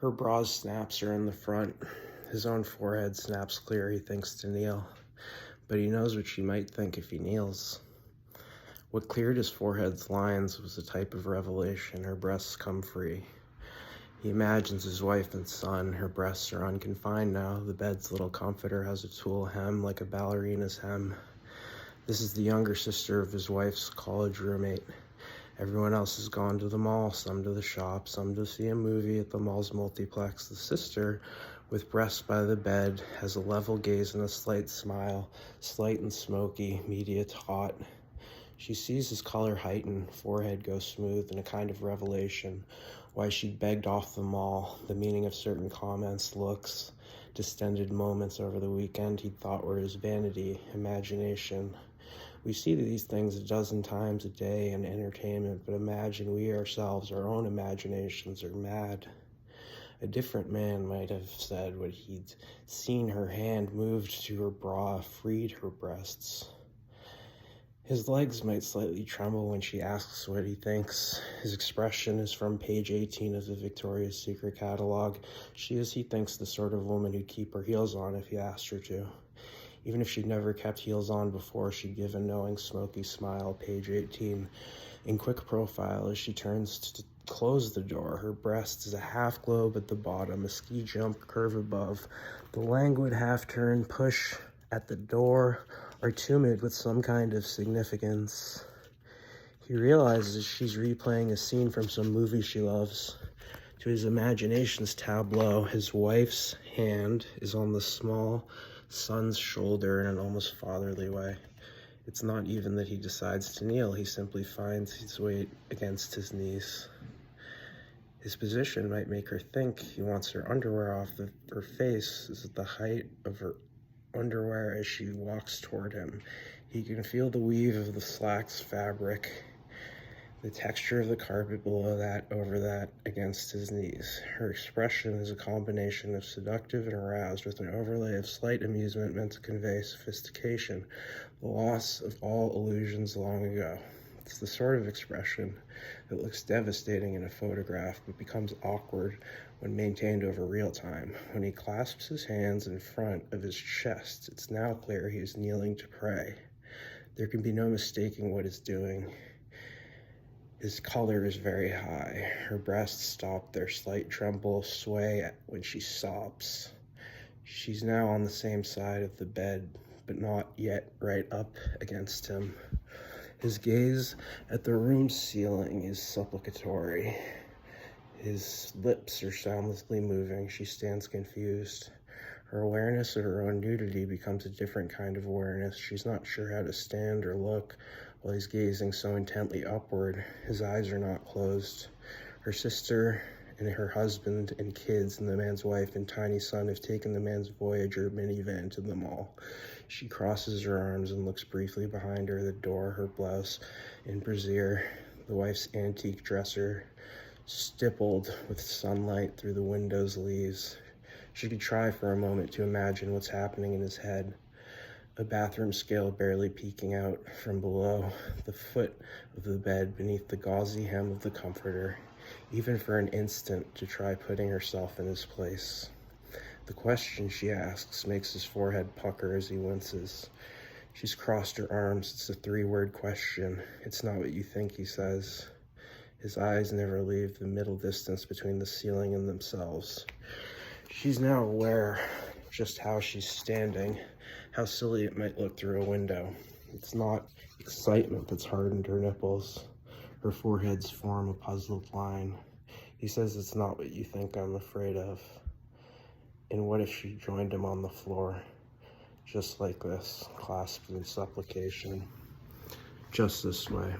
Her bra's snaps are in the front. His own forehead snaps clear. He thinks to kneel, but he knows what she might think if he kneels. What cleared his forehead's lines was a type of revelation. Her breasts come free. He imagines his wife and son. Her breasts are unconfined now. The bed's little comforter has a tulle hem like a ballerina's hem. This is the younger sister of his wife's college roommate. Everyone else has gone to the mall, some to the shop, some to see a movie at the mall's multiplex. The sister, with breasts by the bed, has a level gaze and a slight smile, slight and smoky, mediate hot. She sees his color heighten, forehead go smooth, in a kind of revelation. Why she'd begged off the mall, the meaning of certain comments, looks, distended moments over the weekend he'd thought were his vanity, imagination. We see these things a dozen times a day in entertainment, but imagine we ourselves, our own imaginations, are mad. A different man might have said what he'd seen. Her hand moved to her bra, freed her breasts. His legs might slightly tremble when she asks what he thinks. His expression is from page 18 of the Victoria's Secret catalog. She is, he thinks, the sort of woman who'd keep her heels on if he asked her to. Even if she'd never kept heels on before, she'd give a knowing, smoky smile, page 18. In quick profile, as she turns to close the door, her breast is a half globe at the bottom, a ski jump curve above. The languid half-turn push at the door are tumid with some kind of significance. He realizes she's replaying a scene from some movie she loves. To his imagination's tableau, his wife's hand is on the small son's shoulder in an almost fatherly way. It's not even that he decides to kneel, he simply finds his weight against his knees. His position might make her think he wants her underwear off. Her face is at the height of her underwear as she walks toward him. He can feel the weave of the slack's fabric, the texture of the carpet below that, over that, against his knees. Her expression is a combination of seductive and aroused, with an overlay of slight amusement meant to convey sophistication, the loss of all illusions long ago. It's the sort of expression that looks devastating in a photograph, but becomes awkward when maintained over real time. When he clasps his hands in front of his chest, it's now clear he is kneeling to pray. There can be no mistaking what he's doing. His color is very high. Her breasts stop their slight tremble, sway when she sobs. She's now on the same side of the bed, but not yet right up against him. His gaze at the room's ceiling is supplicatory. His lips are soundlessly moving. She stands confused. Her awareness of her own nudity becomes a different kind of awareness. She's not sure how to stand or look while he's gazing so intently upward. His eyes are not closed. Her sister and her husband and kids and the man's wife and tiny son have taken the man's Voyager minivan to the mall. She crosses her arms and looks briefly behind her, the door, her blouse in brassiere, the wife's antique dresser, stippled with sunlight through the window's leaves. She could try for a moment to imagine what's happening in his head. A bathroom scale barely peeking out from below the foot of the bed beneath the gauzy hem of the comforter, even for an instant to try putting herself in his place. The question she asks makes his forehead pucker as he winces. She's crossed her arms. It's a three-word question. It's not what you think, he says. His eyes never leave the middle distance between the ceiling and themselves. She's now aware just how she's standing, how silly it might look through a window. It's not excitement that's hardened her nipples. Her foreheads form a puzzled line. He says, it's not what you think I'm afraid of. And what if she joined him on the floor, just like this, clasped in supplication, just this way?